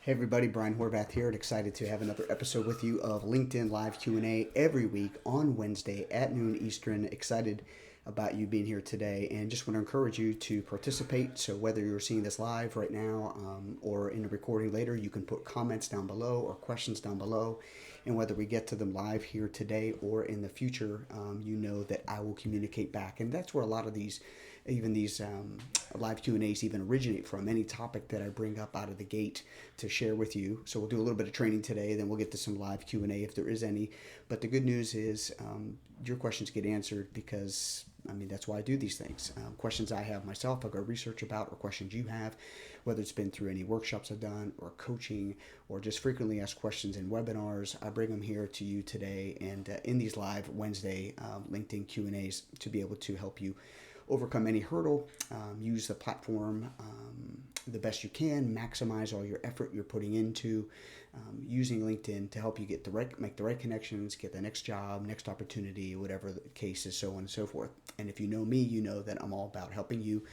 Hey everybody, Brian Horvath here, and excited to have another episode with you of LinkedIn Live Q&A every week on Wednesday at noon Eastern. Excited about you being here today, and just want to encourage you to participate. So whether you're seeing this live right now or in a recording later, you can put comments down below or questions down below. And whether we get to them live here today or in the future, you know that I will communicate back. And that's where a lot of these live Q&As even originate from, any topic that I bring up out of the gate to share with you. So we'll do a little bit of training today, then we'll get to some live Q&A if there is any. But the good news is your questions get answered because, that's why I do these things. Questions I have myself, I go research about, or questions you have, whether it's been through any workshops I've done or coaching or just frequently asked questions in webinars, I bring them here to you today and in these live Wednesday LinkedIn Q&As to be able to help you overcome any hurdle, use the platform the best you can, maximize all your effort you're putting into using LinkedIn to help you make the right connections, get the next job, next opportunity, whatever the case is, so on and so forth. And if you know me, you know that I'm all about helping you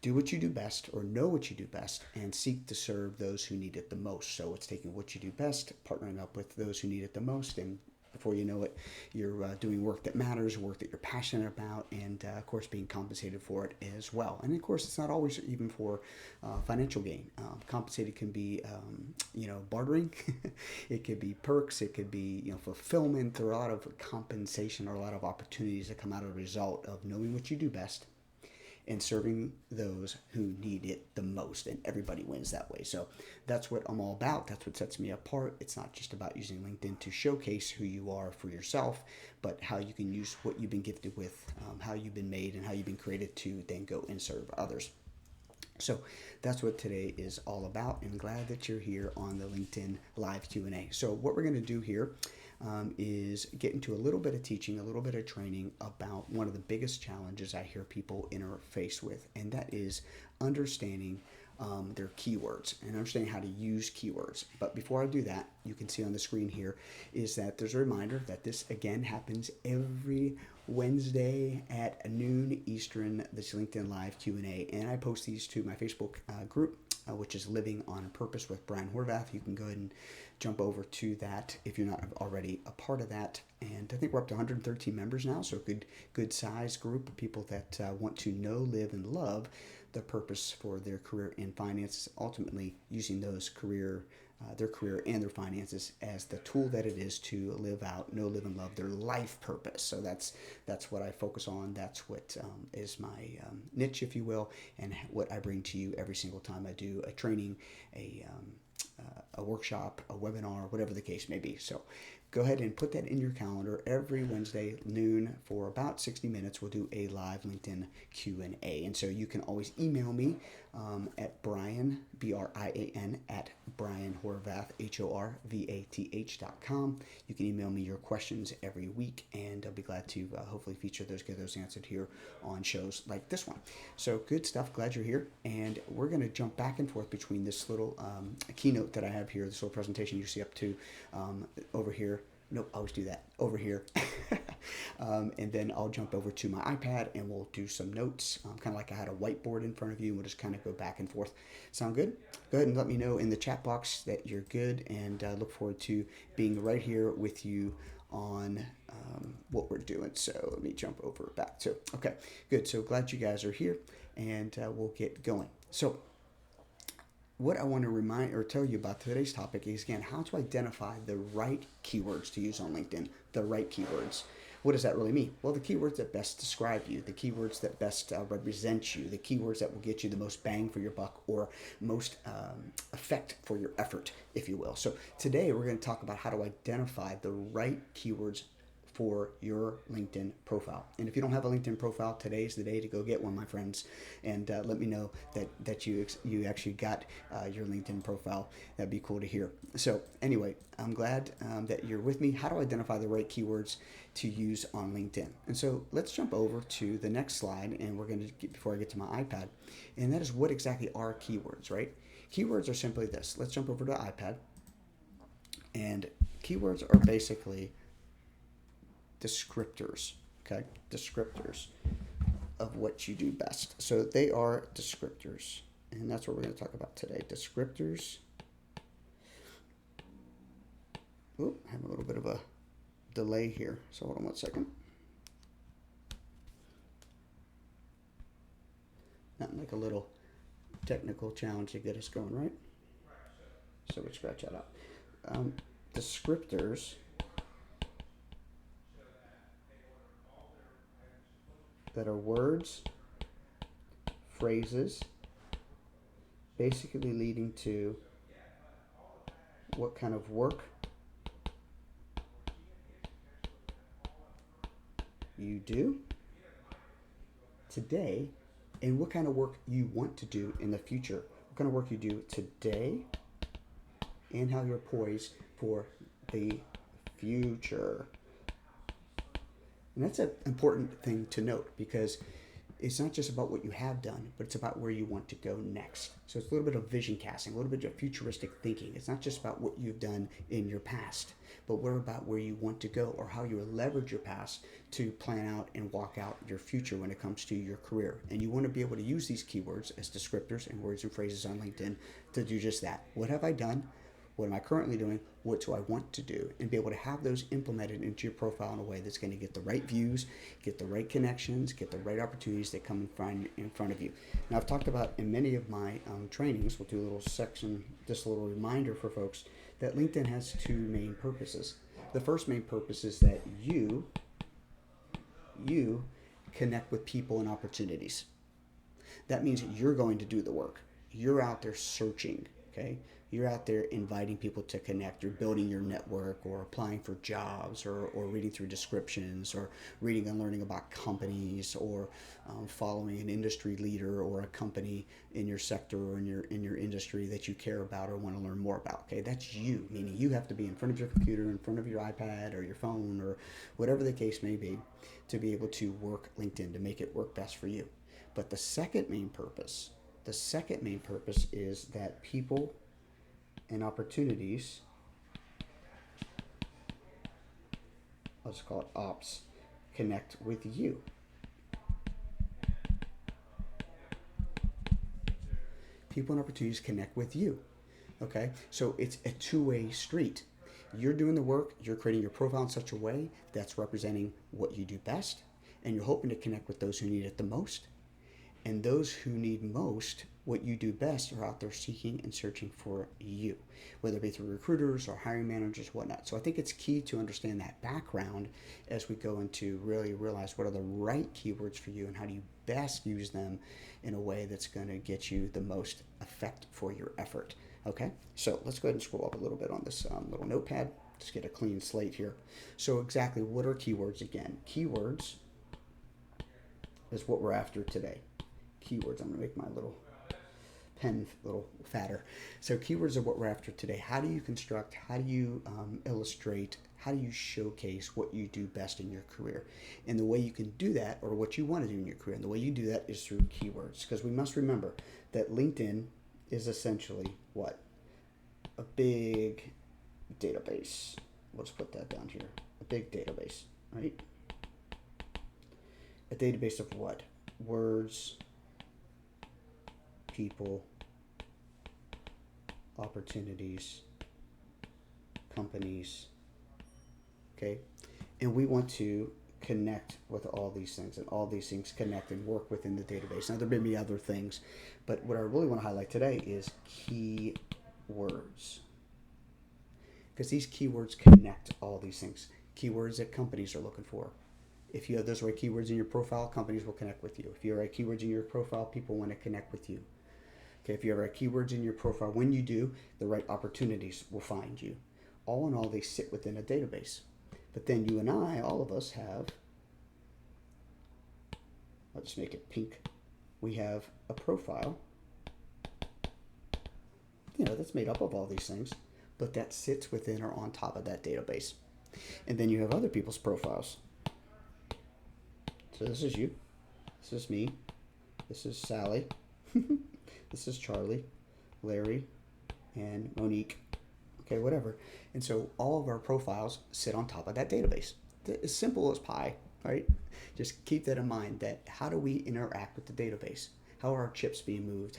do what you do best, or know what you do best, and seek to serve those who need it the most. So it's taking what you do best, partnering up with those who need it the most, and before you know it, you're doing work that matters, work that you're passionate about, and of course being compensated for it as well. And of course, it's not always even for financial gain. Compensated can be, bartering. It could be perks. It could be, fulfillment. There are a lot of compensation or a lot of opportunities that come out of the result of knowing what you do best and serving those who need it the most, and everybody wins that way. So that's what I'm all about. That's what sets me apart. It's not just about using LinkedIn to showcase who you are for yourself, but how you can use what you've been gifted with, how you've been made, and how you've been created to then go and serve others. So that's what today is all about, and glad that you're here on the LinkedIn Live Q&A. So what we're going to do here is get into a little bit of teaching, a little bit of training about one of the biggest challenges I hear people interface with, and that is understanding their keywords and understanding how to use keywords. But before I do that, you can see on the screen here is that there's a reminder that this again happens every Wednesday at noon Eastern, this LinkedIn Live Q&A, and I post these to my Facebook group, which is Living on Purpose with Brian Horvath. You can go ahead and jump over to that if you're not already a part of that. And I think we're up to 113 members now, so a good size group of people that want to know, live, and love the purpose for their career in finance, ultimately using their career and their finances as the tool that it is to live out, know, live, and love their life purpose. So that's what I focus on. That's what is my niche, if you will, and what I bring to you every single time I do a training, a workshop, a webinar, whatever the case may be. So go ahead and put that in your calendar. Every Wednesday noon for about 60 minutes, we'll do a live LinkedIn Q&A. And so you can always email me at Brian, BRIAN, at Brian Horvath, HORVATH.com. You can email me your questions every week, and I'll be glad to hopefully get those answered here on shows like this one. So good stuff. Glad you're here. And we're going to jump back and forth between this little keynote that I have here, this little presentation you see up to over here. Nope, I always do that over here. And then I'll jump over to my iPad and we'll do some notes, kind of like I had a whiteboard in front of you, and we'll just kind of go back and forth. Sound good? Go ahead and let me know in the chat box that you're good, and look forward to being right here with you on what we're doing. So let me jump over back. So, okay, good. So glad you guys are here, and we'll get going. So what I want to remind or tell you about today's topic is, again, how to identify the right keywords to use on LinkedIn, the right keywords. What does that really mean? Well, the keywords that best describe you, the keywords that best represent you, the keywords that will get you the most bang for your buck or most effect for your effort, if you will. So today we're going to talk about how to identify the right keywords for your LinkedIn profile. And if you don't have a LinkedIn profile, today's the day to go get one, my friends. And let me know that you actually got your LinkedIn profile. That'd be cool to hear. So anyway, I'm glad that you're with me. How to identify the right keywords to use on LinkedIn. And so let's jump over to the next slide, and we're going to get, before I get to my iPad, and that is what exactly are keywords, right? Keywords are simply this. Let's jump over to iPad. And keywords are basically descriptors, okay? Descriptors of what you do best. So they are descriptors, and that's what we're going to talk about today. Descriptors Oop, I have a little bit of a delay here, so hold on one second. Not like a little technical challenge to get us going, right? So we scratch that out. Descriptors that are words, phrases, basically leading to what kind of work you do today and what kind of work you want to do in the future. What kind of work you do today and how you're poised for the future. And that's an important thing to note because it's not just about what you have done, but it's about where you want to go next. So it's a little bit of vision casting, a little bit of futuristic thinking. It's not just about what you've done in your past, but what about where you want to go or how you leverage your past to plan out and walk out your future when it comes to your career. And you want to be able to use these keywords as descriptors and words and phrases on LinkedIn to do just that. What have I done? What am I currently doing? What do I want to do? And be able to have those implemented into your profile in a way that's going to get the right views, get the right connections, get the right opportunities that come in front of you. Now, I've talked about in many of my trainings, we'll do a little section, just a little reminder for folks, that LinkedIn has two main purposes. The first main purpose is that you connect with people and opportunities. That means you're going to do the work. You're out there searching, okay? You're out there inviting people to connect. You're building your network or applying for jobs or reading through descriptions or reading and learning about companies or following an industry leader or a company in your sector or in your industry that you care about or want to learn more about. Okay, that's you, meaning you have to be in front of your computer, in front of your iPad or your phone or whatever the case may be to be able to work LinkedIn, to make it work best for you. But the second main purpose is that people and opportunities, I'll just call it ops, connect with you. People and opportunities connect with you. Okay, so it's a two-way street. You're doing the work, you're creating your profile in such a way that's representing what you do best, and you're hoping to connect with those who need it the most. And those who need most what you do best are out there seeking and searching for you, whether it be through recruiters or hiring managers, whatnot. So I think it's key to understand that background as we go into really realize what are the right keywords for you and how do you best use them in a way that's going to get you the most effect for your effort. Okay, so let's go ahead and scroll up a little bit on this little notepad. Just get a clean slate here. So exactly what are keywords again? Keywords is what we're after today. Keywords, I'm going to make my little pen a little fatter. So keywords are what we're after today. How do you construct, how do you illustrate, how do you showcase what you do best in your career? And the way you can do that, or what you want to do in your career, and the way you do that is through keywords. Because we must remember that LinkedIn is essentially what? A big database. Let's put that down here. A big database, right? A database of what? Words, people, opportunities, companies, okay? And we want to connect with all these things, and all these things connect and work within the database. Now, there may be other things, but what I really want to highlight today is keywords. Because these keywords connect all these things. Keywords that companies are looking for. If you have those right keywords in your profile, companies will connect with you. If you have right keywords in your profile, people want to connect with you. Okay, if you have right keywords in your profile, when you do, the right opportunities will find you. All in all, they sit within a database. But then you and I, all of us have, I'll just make it pink. We have a profile, that's made up of all these things, but that sits within or on top of that database. And then you have other people's profiles. So this is you, this is me, this is Sally, this is Charlie, Larry, and Monique, okay, whatever. And so all of our profiles sit on top of that database. As simple as pie, right? Just keep that in mind, that how do we interact with the database? How are our chips being moved?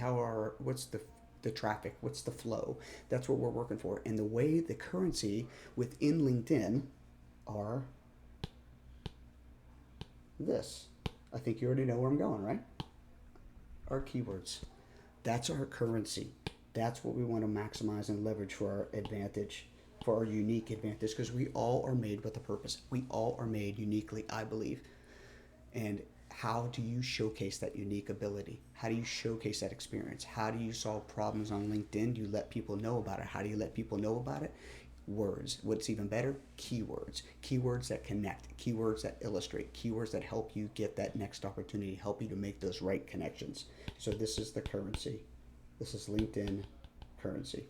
What's the the traffic? What's the flow? That's what we're working for. And the way the currency within LinkedIn are this. I think you already know where I'm going, right? Our keywords. That's our currency. That's what we want to maximize and leverage for our advantage, for our unique advantage, because we all are made with a purpose. We all are made uniquely, I believe. And how do you showcase that unique ability? How do you showcase that experience? How do you solve problems on LinkedIn? Do you let people know about it? How do you let people know about it? Words. What's even better? Keywords. Keywords that connect. Keywords that illustrate. Keywords that help you get that next opportunity, help you to make those right connections. So this is the currency. This is LinkedIn currency.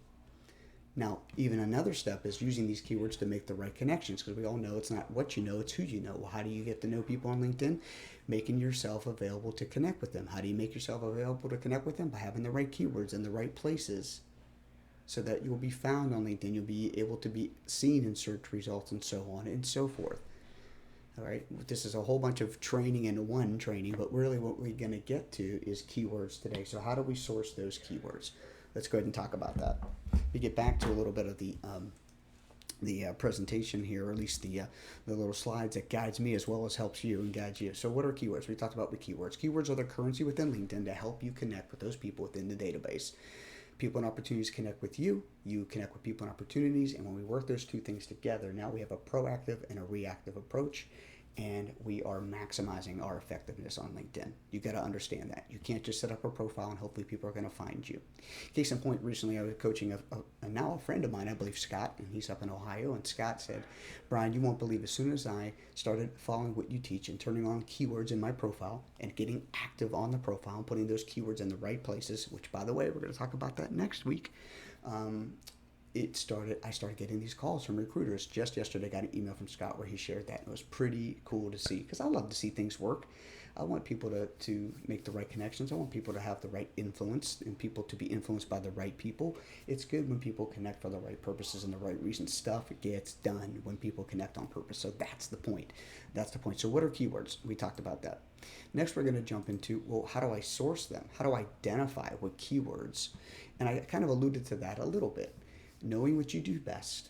Now, even another step is using these keywords to make the right connections, because we all know it's not what you know, it's who you know. Well, how do you get to know people on LinkedIn? Making yourself available to connect with them. How do you make yourself available to connect with them? By having the right keywords in the right places, so that you'll be found on LinkedIn. You'll be able to be seen in search results and so on and so forth. All right, this is a whole bunch of training in one training, but really what we're going to get to is keywords today. So how do we source those keywords? Let's go ahead and talk about that. We get back to a little bit of the presentation here, or at least the little slides that guides me as well as helps you and guides you. So what are keywords? We talked about the keywords. Keywords are the currency within LinkedIn to help you connect with those people within the database. People and opportunities connect with you. You connect with people and opportunities. And when we work those two things together, now we have a proactive and a reactive approach. And we are maximizing our effectiveness on LinkedIn. You got to understand that. You can't just set up a profile and hopefully people are going to find you. Case in point, recently I was coaching now a friend of mine, I believe Scott, and he's up in Ohio. And Scott said, Brian, you won't believe, as soon as I started following what you teach and turning on keywords in my profile and getting active on the profile and putting those keywords in the right places, which, by the way, we're going to talk about that next week. I started getting these calls from recruiters. Just yesterday, I got an email from Scott where he shared that. It was pretty cool to see, because I love to see things work. I want people to make the right connections. I want people to have the right influence and people to be influenced by the right people. It's good when people connect for the right purposes and the right reasons. Stuff gets done when people connect on purpose. So that's the point. That's the point. So what are keywords? We talked about that. Next, we're going to jump into, well, how do I source them? How do I identify what keywords? And I kind of alluded to that a little bit. Knowing what you do best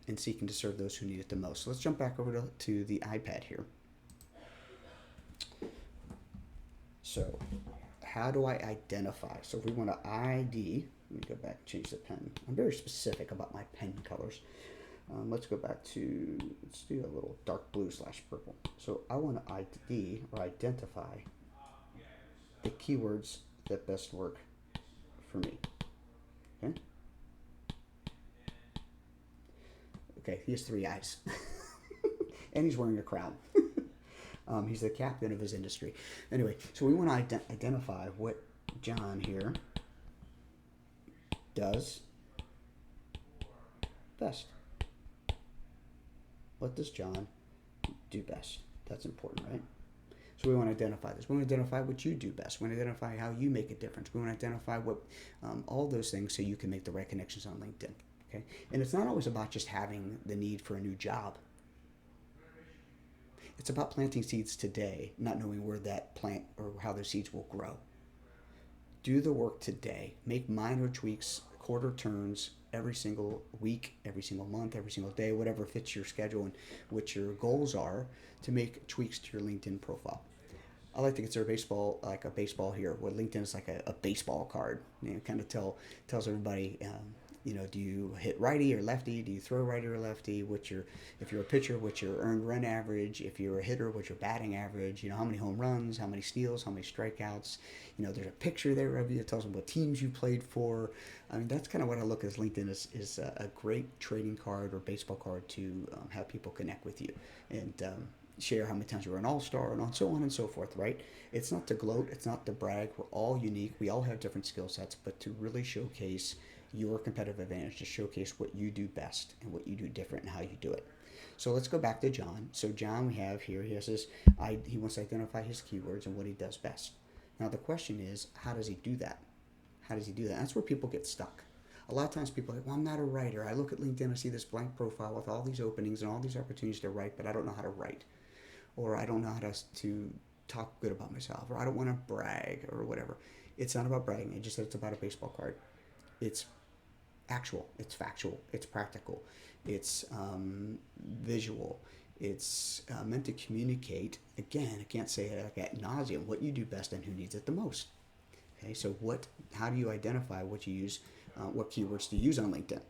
and seeking to serve those who need it the most. So let's jump back over to the iPad here. So how do I identify? So if we want to ID, let me go back and change the pen. I'm very specific about my pen colors. Let's go back to, let's do a little dark blue / purple. So I want to ID or identify the keywords that best work for me. Okay. Okay, he has 3 eyes. And he's wearing a crown. He's the captain of his industry. Anyway, so we want to identify what John here does best. What does John do best? That's important, right? So we want to identify this. We want to identify what you do best. We want to identify how you make a difference. We want to identify what all those things so you can make the right connections on LinkedIn. Okay? And it's not always about just having the need for a new job. It's about planting seeds today, not knowing where that plant or how those seeds will grow. Do the work today. Make minor tweaks, quarter turns, every single week, every single month, every single day, whatever fits your schedule and what your goals are, to make tweaks to your LinkedIn profile. I like to consider baseball like a baseball here, where LinkedIn is like a baseball card. Kind of tells everybody, do you hit righty or lefty? Do you throw righty or lefty? If you're a pitcher, what's your earned run average? If you're a hitter, what's your batting average? How many home runs, how many steals, how many strikeouts? There's a picture there of you. It tells them what teams you played for. I mean, that's kind of what I look at as LinkedIn is a great trading card or baseball card to have people connect with you and share how many times you were an all-star and so on and so forth, right? It's not to gloat. It's not to brag. We're all unique. We all have different skill sets, but to really showcase your competitive advantage, to showcase what you do best and what you do different and how you do it. So let's go back to John. So John, we have here, he wants to identify his keywords and what he does best. Now the question is, how does he do that? How does he do that? That's where people get stuck. A lot of times people are like, well, I'm not a writer. I look at LinkedIn, I see this blank profile with all these openings and all these opportunities to write, but I don't know how to write. Or I don't know how to talk good about myself. Or I don't want to brag or whatever. It's not about bragging. It just said it's about a baseball card. It's actual, it's factual, it's practical, it's visual, it's meant to communicate. Again, I can't say it like ad nauseum, what you do best and who needs it the most. Okay, so how do you identify what you use, what keywords to use on LinkedIn?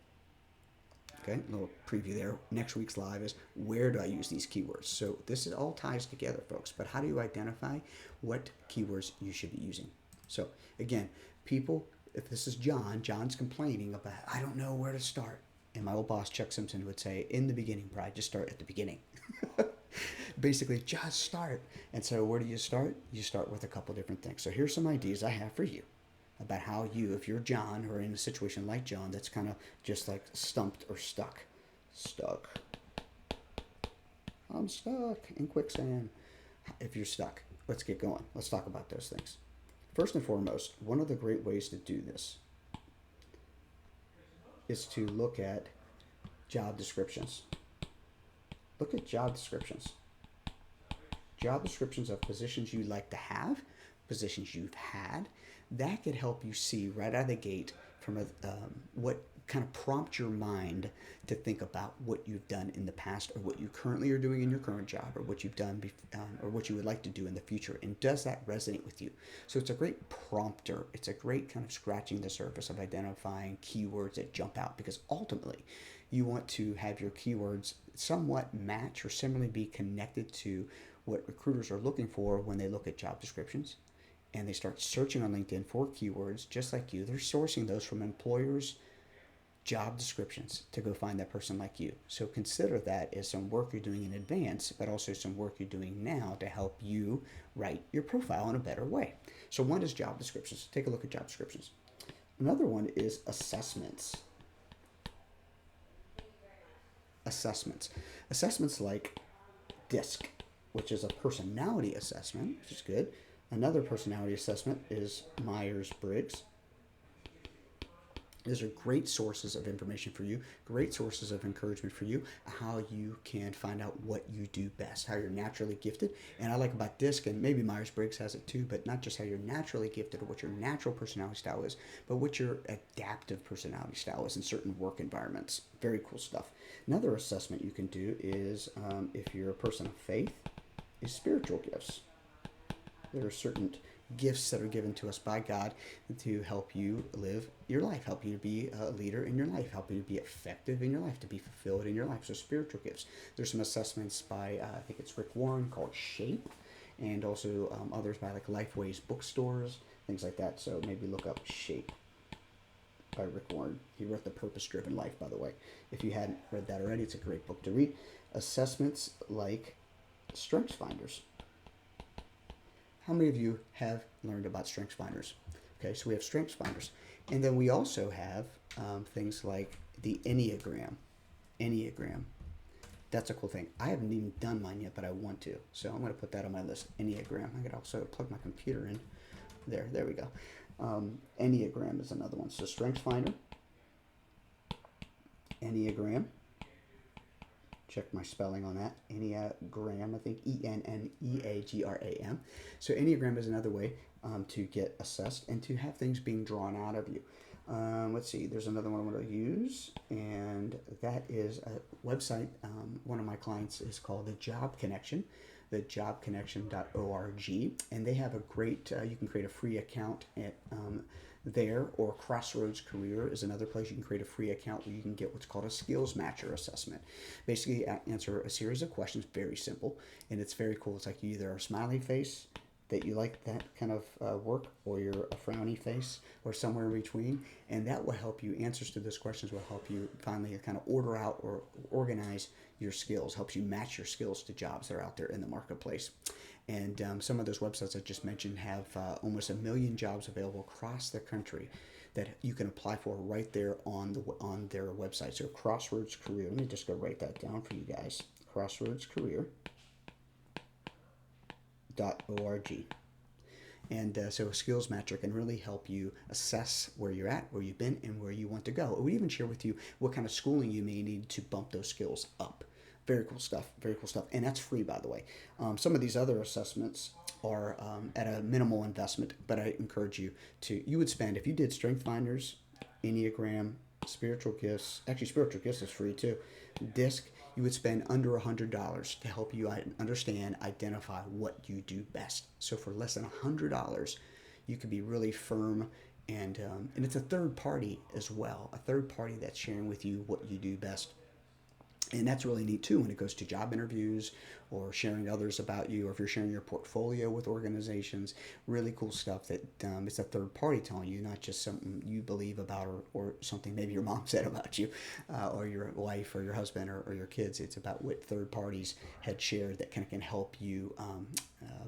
Okay, a little preview there. Next week's live is where do I use these keywords? So this is all ties together, folks. But how do you identify what keywords you should be using? So again, people, if this is John, John's complaining about, I don't know where to start. And my old boss, Chuck Simpson, would say, in the beginning, Brad, just start at the beginning. Basically, just start. And so where do you start? You start with a couple different things. So here's some ideas I have for you about how you, if you're John or in a situation like John that's kind of just like stumped or stuck. Stuck. I'm stuck in quicksand. If you're stuck, let's get going. Let's talk about those things. First and foremost, one of the great ways to do this is to look at job descriptions. Look at job descriptions. Job descriptions of positions you'd like to have, positions you've had. That could help you see right out of the gate from what kind of prompt your mind to think about what you've done in the past or what you currently are doing in your current job or what you've done or what you would like to do in the future. And does that resonate with you? So it's a great prompter. It's a great kind of scratching the surface of identifying keywords that jump out, because ultimately you want to have your keywords somewhat match or similarly be connected to what recruiters are looking for when they look at job descriptions and they start searching on LinkedIn for keywords just like you. They're sourcing those from employers' job descriptions to go find that person like you. So consider that as some work you're doing in advance, but also some work you're doing now to help you write your profile in a better way. So one is job descriptions. Take a look at job descriptions. Another one is assessments. Assessments like DISC, which is a personality assessment, which is good. Another personality assessment is Myers-Briggs. These are great sources of information for you, great sources of encouragement for you, how you can find out what you do best, how you're naturally gifted. And I like about DISC, and maybe Myers-Briggs has it too, but not just how you're naturally gifted or what your natural personality style is, but what your adaptive personality style is in certain work environments. Very cool stuff. Another assessment you can do is, if you're a person of faith, is spiritual gifts. There are certain gifts that are given to us by God to help you live your life, help you to be a leader in your life, help you to be effective in your life, to be fulfilled in your life. So spiritual gifts. There's some assessments by, I think it's Rick Warren, called Shape, and also others by like Lifeways bookstores, things like that. So maybe look up Shape by Rick Warren. He wrote The Purpose-Driven Life, by the way. If you hadn't read that already, it's a great book to read. Assessments like Strengths Finders. How many of you have learned about Strengths Finders? Okay, so we have Strengths Finders. And then we also have things like the Enneagram. Enneagram. That's a cool thing. I haven't even done mine yet, but I want to. So I'm going to put that on my list. Enneagram. I could also plug my computer in. There we go. Enneagram is another one. So Strengths Finder. Enneagram. Check my spelling on that. Enneagram, I think Enneagram. So Enneagram is another way to get assessed and to have things being drawn out of you. Let's see, there's another one I want to use, and that is a website. One of my clients is called The Job Connection, thejobconnection.org, and they have a great, you can create a free account at there, or Crossroads Career is another place you can create a free account where you can get what's called a skills matcher assessment. Basically, answer a series of questions, very simple, and it's very cool. It's like you either are a smiley face, that you like that kind of work, or you're a frowny face, or somewhere in between, and that will help you. Answers to those questions will help you finally kind of order out or organize your skills, helps you match your skills to jobs that are out there in the marketplace. And some of those websites I just mentioned have almost 1 million jobs available across the country that you can apply for right there on their website. So Crossroads Career, let me just go write that down for you guys. crossroadscareer.org. And so a skills matcher can really help you assess where you're at, where you've been, and where you want to go. It would even share with you what kind of schooling you may need to bump those skills up. Very cool stuff, very cool stuff. And that's free, by the way. Some of these other assessments are at a minimal investment, but I encourage you to, you would spend, if you did Strength Finders, Enneagram, spiritual gifts. Actually, spiritual gifts is free too. Disc, you would spend under $100 to help you understand, identify what you do best. So for less than $100, you could be really firm, and it's a third party as well, a third party that's sharing with you what you do best. And that's really neat too when it goes to job interviews or sharing others about you, or if you're sharing your portfolio with organizations. Really cool stuff that it's a third party telling you, not just something you believe about, or something maybe your mom said about you, or your wife or your husband, or your kids. It's about what third parties had shared that kind of can help you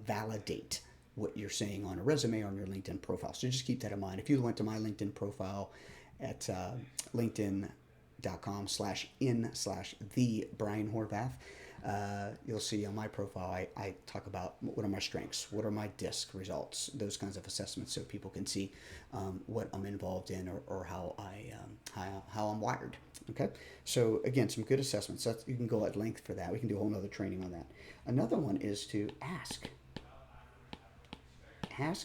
validate what you're saying on a resume or on your LinkedIn profile. So just keep that in mind. If you went to my LinkedIn profile at linkedin.com/in/the Brian Horvath, you'll see on my profile I talk about what are my strengths, what are my DISC results, those kinds of assessments, so people can see what I'm involved in, or how how I'm wired. Okay, so again, some good assessments. You can go at length for that. We can do a whole nother training on that. Another one is to ask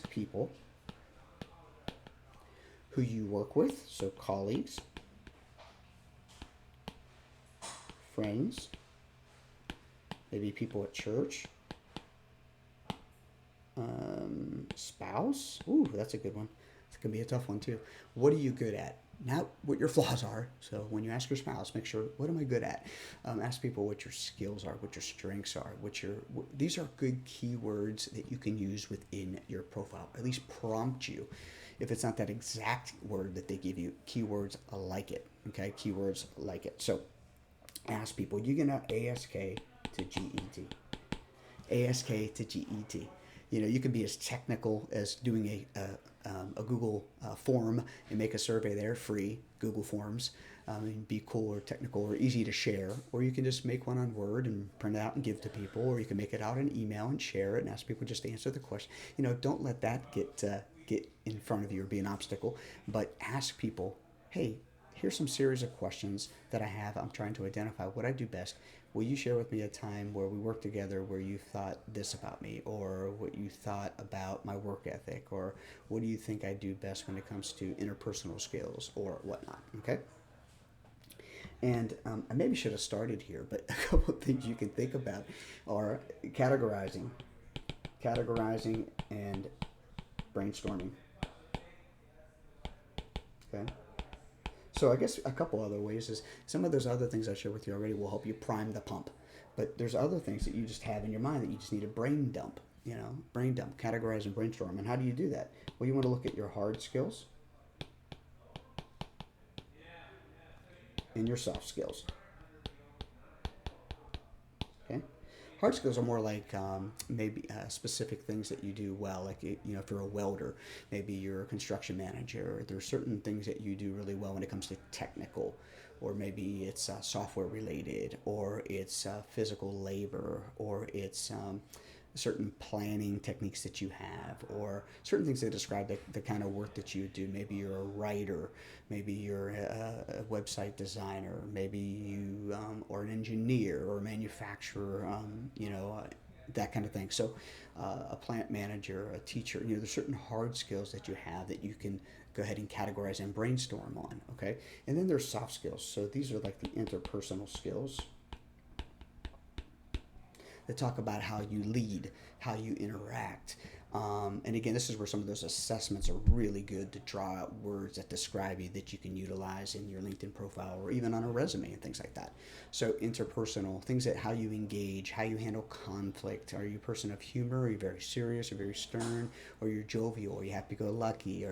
people who you work with, so colleagues, friends, maybe people at church, spouse. Ooh, that's a good one. It's going to be a tough one too. What are you good at? Not what your flaws are. So when you ask your spouse, make sure, what am I good at? Ask people what your skills are, what your strengths are, these are good keywords that you can use within your profile. At least prompt you. If it's not that exact word that they give you, keywords like it. Okay, keywords like it. So ask people. You can ASK to GET. ASK to GET. You can be as technical as doing a Google form and make a survey there, free Google Forms, and be cool or technical or easy to share. Or you can just make one on Word and print it out and give to people. Or you can make it out in email and share it and ask people just to answer the question. Don't let that get in front of you or be an obstacle. But ask people, hey, here's some series of questions that I have. I'm trying to identify what I do best. Will you share with me a time where we worked together where you thought this about me, or what you thought about my work ethic, or what do you think I do best when it comes to interpersonal skills or whatnot? Okay. And I maybe should have started here, but a couple of things you can think about are categorizing, and brainstorming. Okay. So I guess a couple other ways is some of those other things I shared with you already will help you prime the pump. But there's other things that you just have in your mind that you just need a brain dump. Brain dump, categorize and brainstorm. And how do you do that? Well, you want to look at your hard skills and your soft skills. Okay. Hard skills are more like maybe specific things that you do well. Like, if you're a welder, maybe you're a construction manager. There's certain things that you do really well when it comes to technical, or maybe it's software related, or it's physical labor, or it's certain planning techniques that you have, or certain things that describe the kind of work that you do. Maybe you're a writer, maybe you're a website designer, maybe you are an engineer or a manufacturer, that kind of thing. So a plant manager, a teacher, there's certain hard skills that you have that you can go ahead and categorize and brainstorm on. Okay. And then there's soft skills. So these are like the interpersonal skills that talk about how you lead, how you interact. And again, this is where some of those assessments are really good to draw out words that describe you that you can utilize in your LinkedIn profile or even on a resume and things like that. So interpersonal, things that how you engage, how you handle conflict. Are you a person of humor? Are you very serious or very stern? Or you're jovial? Are you happy-go-lucky?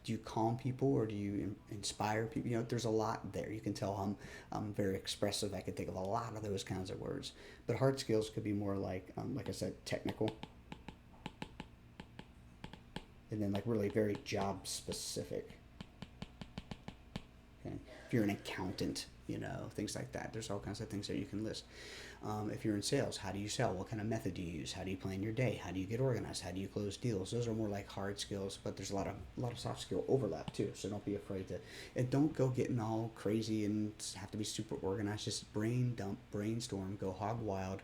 Do you calm people, or do you inspire people? There's a lot there. You can tell I'm very expressive. I can think of a lot of those kinds of words. But hard skills could be more like I said, technical. And then really very job specific. Okay. If you're an accountant, things like that. There's all kinds of things that you can list. If you're in sales, how do you sell? What kind of method do you use? How do you plan your day? How do you get organized? How do you close deals? Those are more like hard skills, but there's a lot of soft skill overlap too. So don't be afraid to, and don't go getting all crazy and have to be super organized. Just brain dump, brainstorm, go hog wild.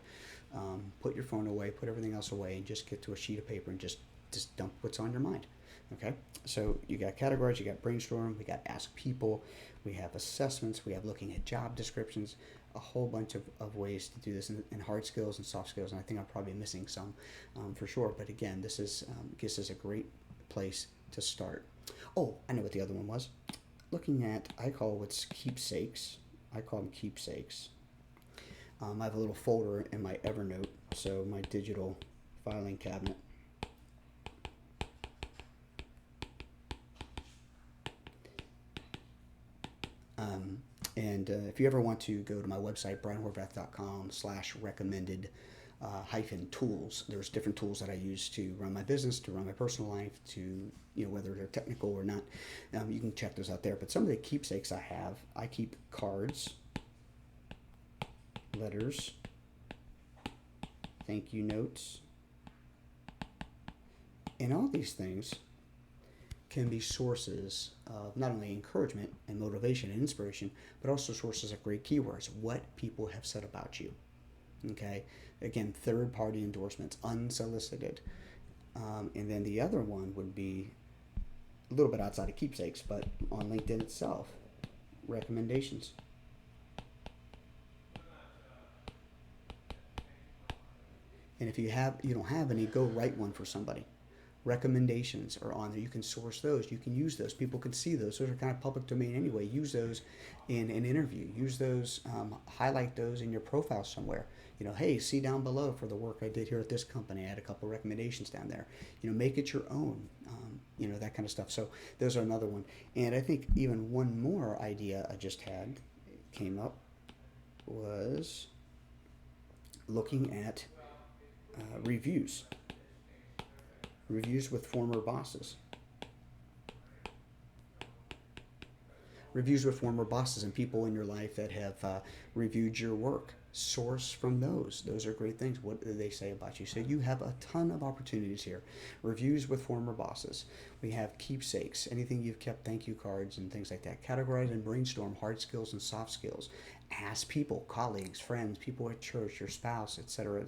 Put your phone away, put everything else away, and just get to a sheet of paper and just just dump what's on your mind. Okay, so you got categories, you got brainstorm, we got ask people, we have assessments, we have looking at job descriptions, a whole bunch of ways to do this in hard skills and soft skills. And I think I'm probably missing some for sure. But again, this is a great place to start. Oh, I know what the other one was. Looking at, I call what's keepsakes. I call them keepsakes. I have a little folder in my Evernote, so my digital filing cabinet. And if you ever want to go to my website, brianhorvath.com/recommended hyphen tools, there's different tools that I use to run my business, to run my personal life, to, whether they're technical or not. You can check those out there. But some of the keepsakes I keep cards, letters, thank you notes, and all these things can be sources of not only encouragement and motivation and inspiration, but also sources of great keywords, what people have said about you. Okay, again, third-party endorsements, unsolicited. And then the other one would be a little bit outside of keepsakes, but on LinkedIn itself, recommendations. And if you don't have any, go write one for somebody. Recommendations are on there. You can source those. You can use those. People can see those. Those are kind of public domain anyway. Use those in an interview. Use those, highlight those in your profile somewhere. Hey, see down below for the work I did here at this company. I had a couple of recommendations down there. Make it your own, that kind of stuff. So those are another one. And I think even one more idea I just had came up was looking at reviews. Reviews with former bosses. Reviews with former bosses and people in your life that have reviewed your work. Source from those. Those are great things. What do they say about you? So you have a ton of opportunities here. Reviews with former bosses. We have keepsakes, anything you've kept, thank you cards and things like that. Categorize and brainstorm hard skills and soft skills. Ask people, colleagues, friends, people at church, your spouse, etc.,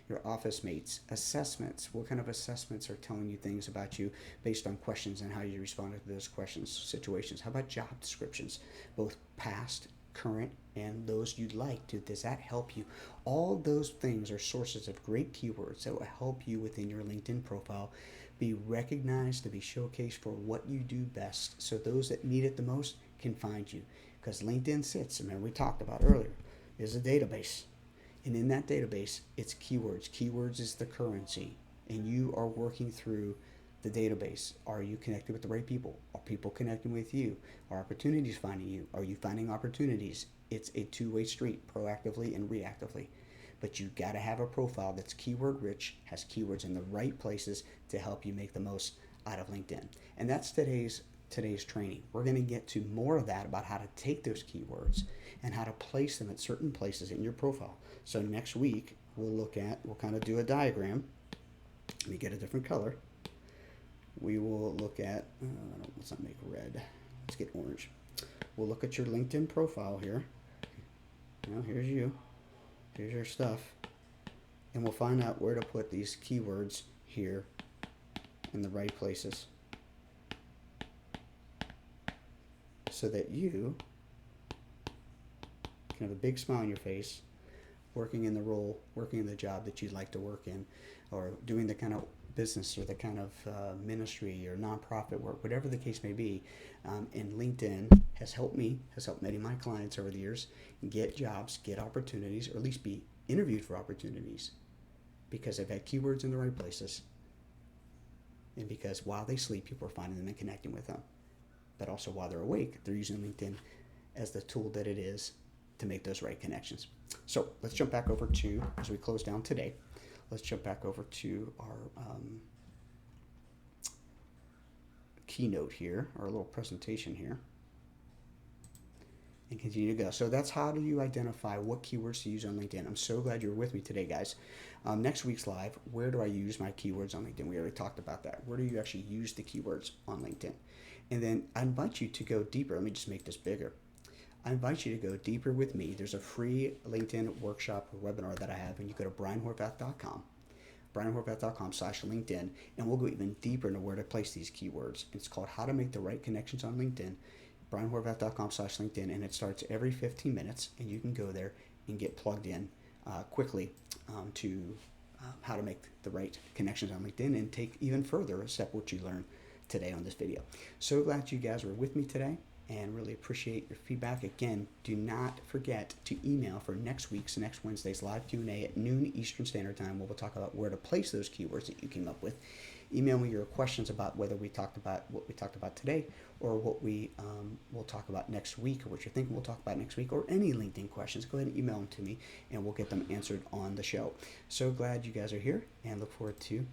your office mates. Assessments. What kind of assessments are telling you things about you based on questions and how you responded to those questions, situations? How about job descriptions, both past, current, and those you'd like to? Does that help you? All those things are sources of great keywords that will help you within your LinkedIn profile be recognized, to be showcased for what you do best, so those that need it the most can find you. Because LinkedIn sits, we talked about earlier, is a database. And in that database, it's keywords. Keywords is the currency. And you are working through the database. Are you connected with the right people? Are people connecting with you? Are opportunities finding you? Are you finding opportunities? It's a two-way street, proactively and reactively. But you got to have a profile that's keyword rich, has keywords in the right places to help you make the most out of LinkedIn. And that's today's training. We're going to get to more of that, about how to take those keywords and how to place them at certain places in your profile. So next week, we'll kind of do a diagram. Let me get a different color. We will look at, let's not make red, let's get orange. We'll look at your LinkedIn profile here. Here's you, here's your stuff, and we'll find out where to put these keywords here in the right places, so that you can have a big smile on your face, working in the role, working in the job that you'd like to work in, or doing the kind of business or the kind of ministry or nonprofit work, whatever the case may be. And LinkedIn has helped many of my clients over the years get jobs, get opportunities, or at least be interviewed for opportunities, because they've had keywords in the right places, and because while they sleep, people are finding them and connecting with them. But also while they're awake, they're using LinkedIn as the tool that it is to make those right connections. So let's jump back over to, as we close down today, let's jump back over to our keynote here, our little presentation here, and continue to go. So that's how do you identify what keywords to use on LinkedIn. I'm so glad you're with me today, guys. Next week's live, where do I use my keywords on LinkedIn? We already talked about that. Where do you actually use the keywords on LinkedIn? And then I invite you to go deeper. Let me just make this bigger. I invite you to go deeper with me. There's a free LinkedIn workshop or webinar that I have, and you go to brianhorvath.com. brianhorvath.com/LinkedIn, and we'll go even deeper into where to place these keywords. It's called How to Make the Right Connections on LinkedIn, brianhorvath.com/LinkedIn, and it starts every 15 minutes, and you can go there and get plugged in quickly to how to make the right connections on LinkedIn and take even further a step what you learned today on this video. So glad you guys were with me today and really appreciate your feedback. Again, do not forget to email for next Wednesday's live Q&A at noon Eastern Standard Time, where we'll talk about where to place those keywords that you came up with. Email me your questions about whether we talked about what we talked about today, or what we will talk about next week, or what you're thinking we'll talk about next week, or any LinkedIn questions. Go ahead and email them to me, and we'll get them answered on the show. So glad you guys are here, and look forward to